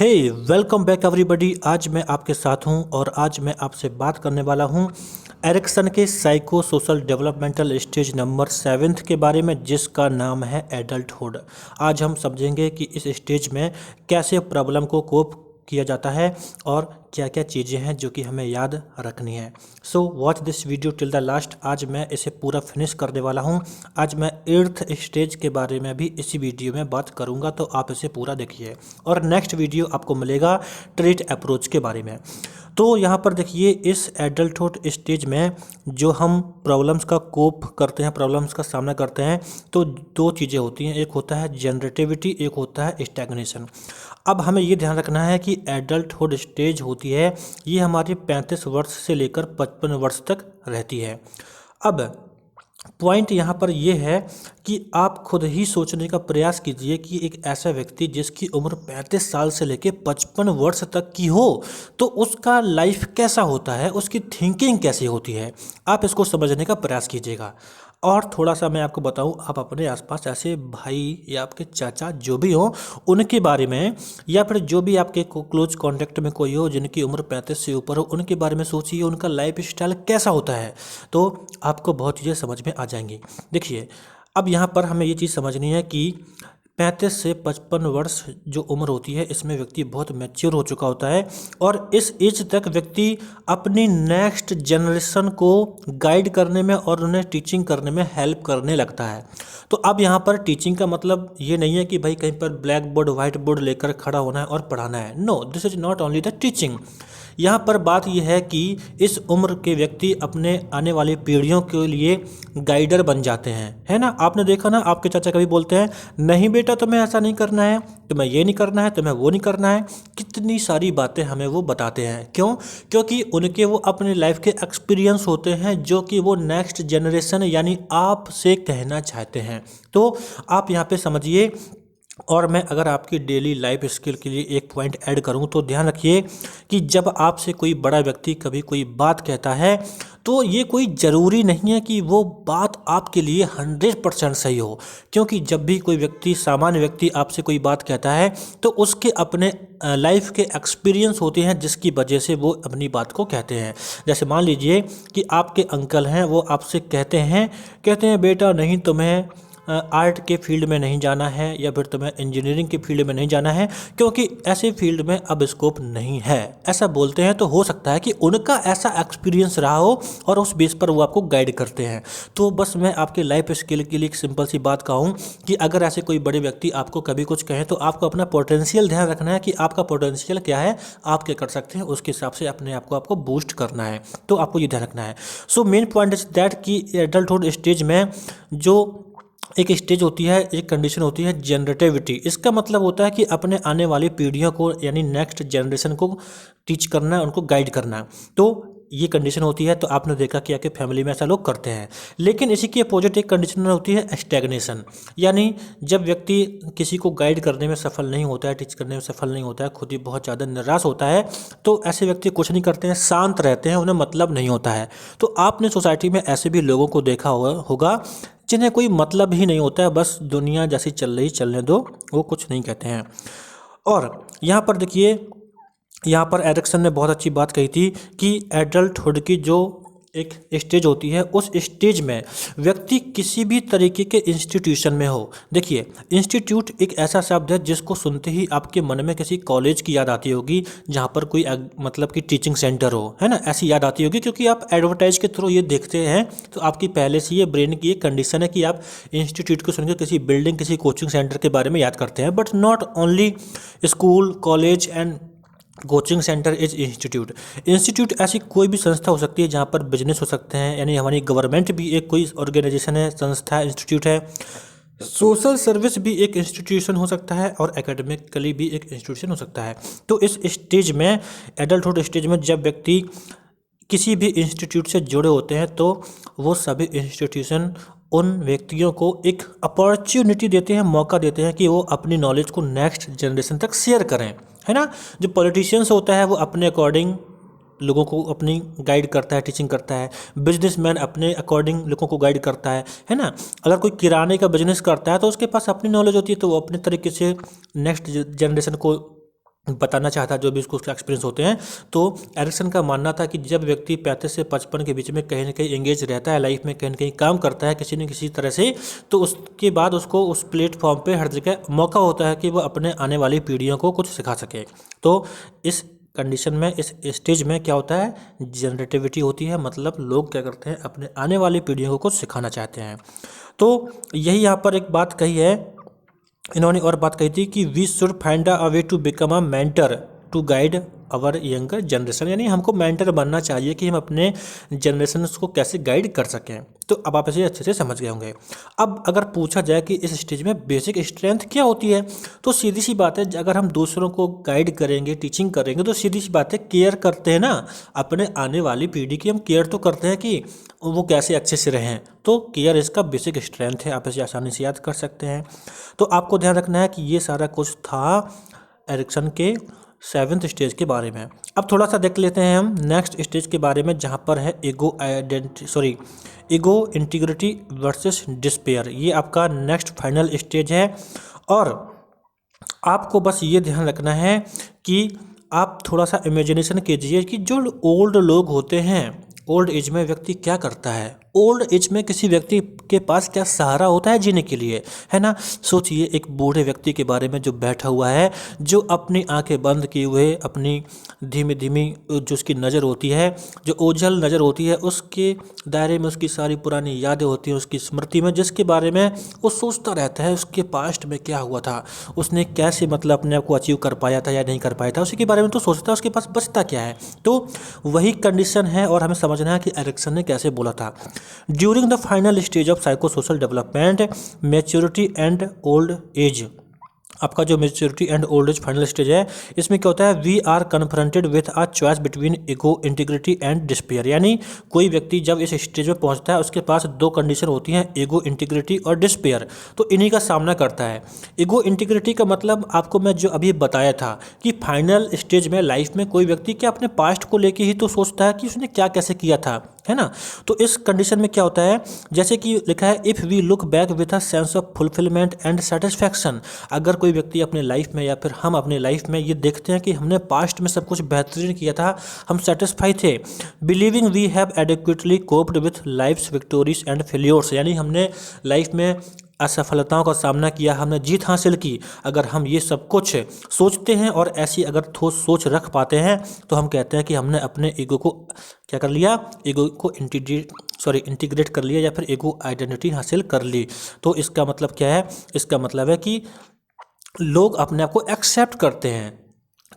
हे welcome back everybody. आज मैं आपके साथ हूं और आज मैं आपसे बात करने वाला हूं एरिक्सन के psycho social developmental stage number 7 के बारे में, जिसका नाम है एडल्टहुड। आज हम समझेंगे कि इस स्टेज में कैसे प्रॉब्लम को कोप किया जाता है और क्या क्या चीज़ें हैं जो कि हमें याद रखनी है। So watch this video till the last. आज मैं इसे पूरा फिनिश करने वाला हूं। आज मैं 8th स्टेज के बारे में भी इसी वीडियो में बात करूंगा, तो आप इसे पूरा देखिए। और नेक्स्ट वीडियो आपको मिलेगा ट्रीट अप्रोच के बारे में। तो यहाँ पर देखिए, इस एडल्टहुड स्टेज में जो हम प्रॉब्लम्स का कोप करते हैं, प्रॉब्लम्स का सामना करते हैं, तो दो चीज़ें होती हैं। एक होता है जनरेटिविटी, एक होता है स्टैग्नेशन। अब हमें ये ध्यान रखना है कि एडल्टहुड स्टेज होती है, ये हमारी 35 वर्ष से लेकर 55 वर्ष तक रहती है। अब पॉइंट यहाँ पर यह है कि आप खुद ही सोचने का प्रयास कीजिए कि एक ऐसा व्यक्ति जिसकी उम्र 35 साल से लेकर 55 वर्ष तक की हो, तो उसका लाइफ कैसा होता है, उसकी थिंकिंग कैसी होती है। आप इसको समझने का प्रयास कीजिएगा। और थोड़ा सा मैं आपको बताऊं, आप अपने आसपास ऐसे भाई या आपके चाचा जो भी हो उनके बारे में, या फिर जो भी आपके क्लोज कांटेक्ट में कोई हो जिनकी उम्र 35 से ऊपर हो, उनके बारे में सोचिए उनका लाइफ स्टाइल कैसा होता है, तो आपको बहुत चीज़ें समझ में आ जाएंगी। देखिए, अब यहाँ पर हमें ये चीज़ समझनी है कि 35 से 55 वर्ष जो उम्र होती है, इसमें व्यक्ति बहुत मैच्योर हो चुका होता है और इस एज तक व्यक्ति अपनी नेक्स्ट जनरेशन को गाइड करने में और उन्हें टीचिंग करने में हेल्प करने लगता है। तो अब यहाँ पर टीचिंग का मतलब ये नहीं है कि भाई कहीं पर ब्लैक बोर्ड व्हाइट बोर्ड लेकर खड़ा होना है और पढ़ाना है। No, this is not only the teaching. यहाँ पर बात यह है कि इस उम्र के व्यक्ति अपने आने वाली पीढ़ियों के लिए गाइडर बन जाते हैं, है ना। आपने देखा ना, आपके चाचा कभी बोलते हैं नहीं बेटा तुम्हें ऐसा नहीं करना है, तुम्हें ये नहीं करना है, तुम्हें वो नहीं करना है। कितनी सारी बातें हमें वो बताते हैं। क्यों? क्योंकि उनके वो अपने लाइफ के एक्सपीरियंस होते हैं जो कि वो नेक्स्ट जनरेशन यानी आपसे कहना चाहते हैं। तो आप यहाँ पे समझिए। और मैं अगर आपकी डेली लाइफ स्किल के लिए एक पॉइंट ऐड करूं तो ध्यान रखिए कि जब आपसे कोई बड़ा व्यक्ति कभी कोई बात कहता है, तो ये कोई ज़रूरी नहीं है कि वो बात आपके लिए 100% सही हो। क्योंकि जब भी कोई व्यक्ति, सामान्य व्यक्ति आपसे कोई बात कहता है, तो उसके अपने लाइफ के एक्सपीरियंस होते हैं जिसकी वजह से वो अपनी बात को कहते हैं। जैसे मान लीजिए कि आपके अंकल हैं, वो आपसे कहते हैं बेटा नहीं, तुम्हें आर्ट के फील्ड में नहीं जाना है या फिर तुम्हें इंजीनियरिंग के फील्ड में नहीं जाना है क्योंकि ऐसे फील्ड में अब स्कोप नहीं है। ऐसा बोलते हैं तो हो सकता है कि उनका ऐसा एक्सपीरियंस रहा हो और उस बेस पर वो आपको गाइड करते हैं। तो बस मैं आपके लाइफ स्किल के लिए एक सिंपल सी बात कहूँ कि अगर ऐसे कोई बड़े व्यक्ति आपको कभी कुछ कहें, तो आपको अपना पोटेंशियल ध्यान रखना है कि आपका पोटेंशियल क्या है, आप क्या कर सकते हैं, उसके हिसाब से अपने आप को आपको बूस्ट करना है। तो आपको ये ध्यान रखना है। So main point is that कि एडल्टहुड स्टेज में जो एक स्टेज होती है, एक कंडीशन होती है जनरेटिविटी। इसका मतलब होता है कि अपने आने वाली पीढ़ियों को यानी नेक्स्ट जनरेशन को टीच करना है, उनको गाइड करना है। तो ये कंडीशन होती है। तो आपने देखा कि आपके फैमिली में ऐसा लोग करते हैं। लेकिन इसी की अपोजिट एक कंडीशन होती है स्टैग्नेशन, यानी जब व्यक्ति किसी को गाइड करने में सफल नहीं होता है, टीच करने में सफल नहीं होता है, खुद ही बहुत ज़्यादा निराश होता है, तो ऐसे व्यक्ति कुछ नहीं करते हैं, शांत रहते हैं, उन्हें मतलब नहीं होता है। तो आपने सोसाइटी में ऐसे भी लोगों को देखा होगा जिन्हें कोई मतलब ही नहीं होता है, बस दुनिया जैसी चल रही चलने दो, वो कुछ नहीं कहते हैं। और यहाँ पर देखिए, यहाँ पर एरिक्सन ने बहुत अच्छी बात कही थी कि एडल्टहुड की जो एक स्टेज होती है, उस स्टेज में व्यक्ति किसी भी तरीके के इंस्टीट्यूशन में हो। देखिए, इंस्टीट्यूट एक ऐसा शब्द है जिसको सुनते ही आपके मन में किसी कॉलेज की याद आती होगी जहाँ पर कोई मतलब कि टीचिंग सेंटर हो, है ना, ऐसी याद आती होगी क्योंकि आप एडवर्टाइज के थ्रू ये देखते हैं। तो आपकी पहले से ये ब्रेन की एक कंडीशन है कि आप इंस्टीट्यूट को सुनकर किसी बिल्डिंग, किसी कोचिंग सेंटर के बारे में याद करते हैं। But not only school, college and coaching centre is institute. Institute ऐसी कोई भी संस्था हो सकती है जहाँ पर बिजनेस हो सकते हैं, यानी हमारी गवर्नमेंट भी एक कोई ऑर्गेनाइजेशन है, संस्था है, इंस्टीट्यूट है। सोशल सर्विस भी एक इंस्टीट्यूशन हो सकता है और एकेडमिकली भी एक इंस्टीट्यूशन हो सकता है। तो इस स्टेज में, एडल्टहुड स्टेज में, जब व्यक्ति किसी भी इंस्टीट्यूट से जुड़े होते हैं, तो वो सभी इंस्टीट्यूशन उन व्यक्तियों को एक अपॉर्चुनिटी देते हैं, मौका देते हैं कि वो अपनी नॉलेज को नेक्स्ट जनरेशन तक शेयर करें, है ना। जो पॉलिटिशियंस होता है वो अपने अकॉर्डिंग लोगों को अपनी गाइड करता है, टीचिंग करता है। बिजनेसमैन अपने अकॉर्डिंग लोगों को गाइड करता है ना। अगर कोई किराने का बिजनेस करता है तो उसके पास अपनी नॉलेज होती है, तो वो अपने तरीके से नेक्स्ट जनरेशन को बताना चाहता है, जो भी उसको उसका एक्सपीरियंस होते हैं। तो एरिक्सन का मानना था कि जब व्यक्ति 35 से 55 के बीच में कहीं ना कहीं एंगेज रहता है लाइफ में, कहीं ना कहीं काम करता है किसी न किसी तरह से, तो उसके बाद उसको उस प्लेटफॉर्म पे हर जगह मौका होता है कि वो अपने आने वाली पीढ़ियों को कुछ सिखा सके। तो इस कंडीशन में, इस स्टेज में क्या होता है, जनरेटिविटी होती है, मतलब लोग क्या करते हैं, अपने आने वाली पीढ़ियों को कुछ सिखाना चाहते हैं। तो यही यहाँ पर एक बात कही है इन्होंने, और बात कही थी कि we should find a way to become a mentor to guide our younger generation, यानी हमको मेंटर बनना चाहिए कि हम अपने जनरेशन को कैसे गाइड कर सकें। तो अब आप इसे अच्छे से समझ गए होंगे। अब अगर पूछा जाए कि इस स्टेज में बेसिक स्ट्रेंथ क्या होती है, तो सीधी सी बात है, अगर हम दूसरों को गाइड करेंगे, टीचिंग करेंगे, तो सीधी सी बात है, केयर करते हैं ना अपने आने वाली पीढ़ी की, हम केयर तो करते हैं कि वो कैसे अच्छे से रहें। तो केयर इसका बेसिक स्ट्रेंथ है, आप इसे आसानी से याद कर सकते हैं। तो आपको ध्यान रखना है कि ये सारा कुछ था एरिक्सन के 7th स्टेज के बारे में। अब थोड़ा सा देख लेते हैं हम नेक्स्ट स्टेज के बारे में, जहाँ पर है ईगो इंटीग्रिटी वर्सेस डिस्पेयर। ये आपका नेक्स्ट फाइनल स्टेज है। और आपको बस ये ध्यान रखना है कि आप थोड़ा सा इमेजिनेशन कीजिए कि जो ओल्ड लोग होते हैं, ओल्ड एज में व्यक्ति क्या करता है, ओल्ड एज में किसी व्यक्ति के पास क्या सहारा होता है जीने के लिए, है ना। सोचिए एक बूढ़े व्यक्ति के बारे में जो बैठा हुआ है, जो अपनी आंखें बंद किए हुए, अपनी धीमी धीमी जो उसकी नज़र होती है, जो ओझल नज़र होती है, उसके दायरे में उसकी सारी पुरानी यादें होती हैं उसकी स्मृति में, जिसके बारे में वो सोचता रहता है उसके पास्ट में क्या हुआ था, उसने कैसे मतलब अपने आप को अचीव कर पाया था या नहीं कर पाया था, उसी के बारे में तो सोचता है, उसके पास बचता क्या है। तो वही कंडीशन है और हमें समझना है कि एरिक्सन ने कैसे बोला था। During the final stage of psychosocial development, maturity and old age, आपका जो maturity and old age final stage है, इसमें क्या होता है, we are confronted with a choice between ego integrity and despair. यानी कोई व्यक्ति जब इस स्टेज में पहुंचता है, उसके पास दो कंडीशन होती हैं, ईगो इंटीग्रिटी और डिस्पेयर। तो इन्हीं का सामना करता है। ईगो इंटीग्रिटी का मतलब आपको मैं जो अभी बताया था कि फाइनल स्टेज में लाइफ में कोई व्यक्ति क्या अपने पास्ट को लेके ही तो सोचता है कि उसने क्या कैसे किया था, है ना। तो इस कंडीशन में क्या होता है, जैसे कि लिखा है, if we look back with a sense of fulfilment and satisfaction. अगर कोई व्यक्ति अपने लाइफ में या फिर हम अपने लाइफ में ये देखते हैं कि हमने पास्ट में सब कुछ बेहतरीन किया था, हम सेटिस्फाई थे, believing we have adequately coped with life's victories and failures, यानी हमने लाइफ में असफलताओं का सामना किया, हमने जीत हासिल की, अगर हम ये सब कुछ सोचते हैं और ऐसी अगर ठोस सोच रख पाते हैं, तो हम कहते हैं कि हमने अपने ईगो को क्या कर लिया, ईगो को इंटीग्रेट कर लिया, या फिर ईगो आइडेंटिटी हासिल कर ली। तो इसका मतलब क्या है, इसका मतलब है कि लोग अपने आप को एक्सेप्ट करते हैं,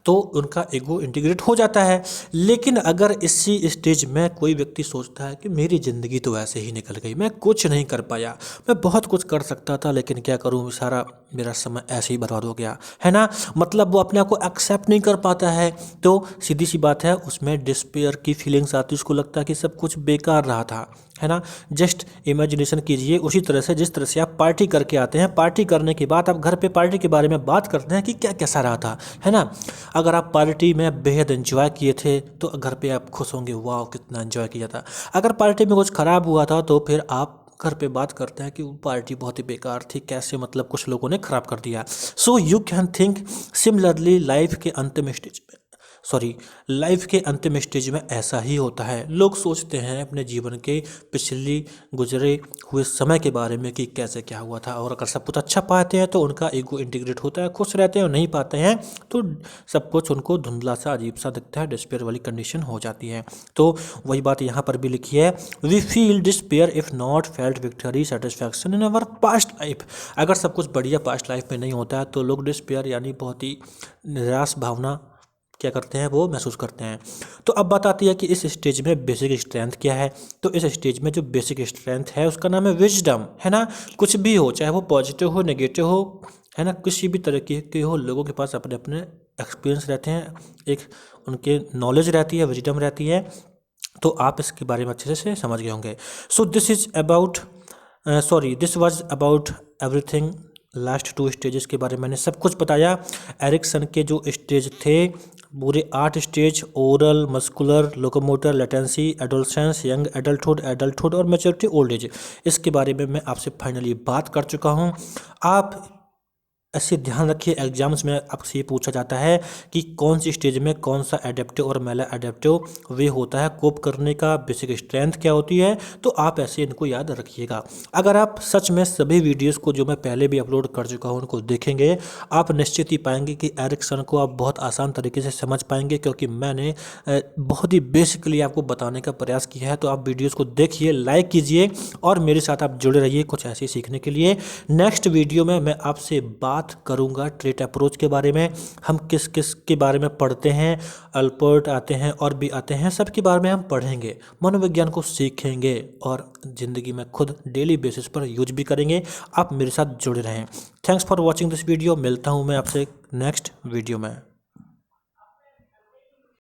तो उनका ईगो इंटीग्रेट हो जाता है। लेकिन अगर इसी स्टेज में कोई व्यक्ति सोचता है कि मेरी ज़िंदगी तो ऐसे ही निकल गई, मैं कुछ नहीं कर पाया, मैं बहुत कुछ कर सकता था लेकिन क्या करूँ, सारा मेरा समय ऐसे ही बर्बाद हो गया, है ना, मतलब वो अपने आप को एक्सेप्ट नहीं कर पाता है, तो सीधी सी बात है, उसमें डिस्पेयर की फीलिंग्स आती है, उसको लगता है कि सब कुछ बेकार रहा था, है ना। जस्ट इमेजिनेशन कीजिए उसी तरह से जिस तरह से आप पार्टी करके आते हैं, पार्टी करने के बाद आप घर पे पार्टी के बारे में बात करते हैं कि क्या कैसा रहा था, है ना। अगर आप पार्टी में बेहद एंजॉय किए थे तो घर पे आप खुश होंगे, वाह कितना एंजॉय किया था। अगर पार्टी में कुछ ख़राब हुआ था तो फिर आप घर पे बात करते हैं कि वो पार्टी बहुत ही बेकार थी, कैसे मतलब कुछ लोगों ने ख़राब कर दिया। So you can think similarly, life के अंतिम स्टेज में ऐसा ही होता है। लोग सोचते हैं अपने जीवन के पिछली गुजरे हुए समय के बारे में कि कैसे क्या हुआ था, और अगर सब कुछ अच्छा पाते हैं तो उनका ईगो इंटीग्रेट होता है, खुश रहते हैं, और नहीं पाते हैं तो सब कुछ उनको धुंधला सा अजीब सा दिखता है, डिस्पेयर वाली कंडीशन हो जाती है। तो वही बात यहाँ पर भी लिखी है, we feel despair if not felt victory satisfaction in our past life. अगर सब कुछ बढ़िया पास्ट लाइफ में नहीं होता है तो लोग डिस्पेयर यानी बहुत ही निराश भावना क्या करते हैं, वो महसूस करते हैं। तो अब बात आती है कि इस स्टेज में बेसिक स्ट्रेंथ क्या है। तो इस स्टेज में जो बेसिक स्ट्रेंथ है उसका नाम है विजडम, है ना। कुछ भी हो, चाहे वो पॉजिटिव हो, नेगेटिव हो, है ना, किसी भी तरह के हो, लोगों के पास अपने अपने एक्सपीरियंस रहते हैं, एक उनके नॉलेज रहती है, विजडम रहती है। तो आप इसके बारे में अच्छे से समझ गए होंगे। So this was about everything. Last 2 stages के बारे में मैंने सब कुछ बताया। एरिक्सन के जो स्टेज थे पूरे 8 stage, oral, muscular, locomotor, latency, adolescence, young adulthood और मैच्योरिटी ओल्ड एज, इसके बारे में मैं आपसे फाइनली बात कर चुका हूँ। आप ऐसे ध्यान रखिए, एग्जाम्स में आपसे ये पूछा जाता है कि कौन सी स्टेज में कौन सा एडेप्टिव और मैला एडेप्टिव वे होता है, कोप करने का बेसिक स्ट्रेंथ क्या होती है। तो आप ऐसे इनको याद रखिएगा। अगर आप सच में सभी वीडियोस को जो मैं पहले भी अपलोड कर चुका हूँ उनको देखेंगे, आप निश्चित ही पाएंगे कि एरिक्सन को आप बहुत आसान तरीके से समझ पाएंगे, क्योंकि मैंने बहुत ही बेसिकली आपको बताने का प्रयास किया है। तो आप वीडियोस को देखिए, लाइक कीजिए और मेरे साथ आप जुड़े रहिए कुछ ऐसे सीखने के लिए। नेक्स्ट वीडियो में मैं आपसे बात करूंगा ट्रेट अप्रोच के बारे में। हम किस किस के बारे में पढ़ते हैं, अल्पर्ट आते हैं और भी आते हैं, सब के बारे में हम पढ़ेंगे, मनोविज्ञान को सीखेंगे और ज़िंदगी में खुद डेली बेसिस पर यूज भी करेंगे। आप मेरे साथ जुड़े रहें। Thanks for watching this video. मिलता हूँ मैं आपसे नेक्स्ट वीडियो में।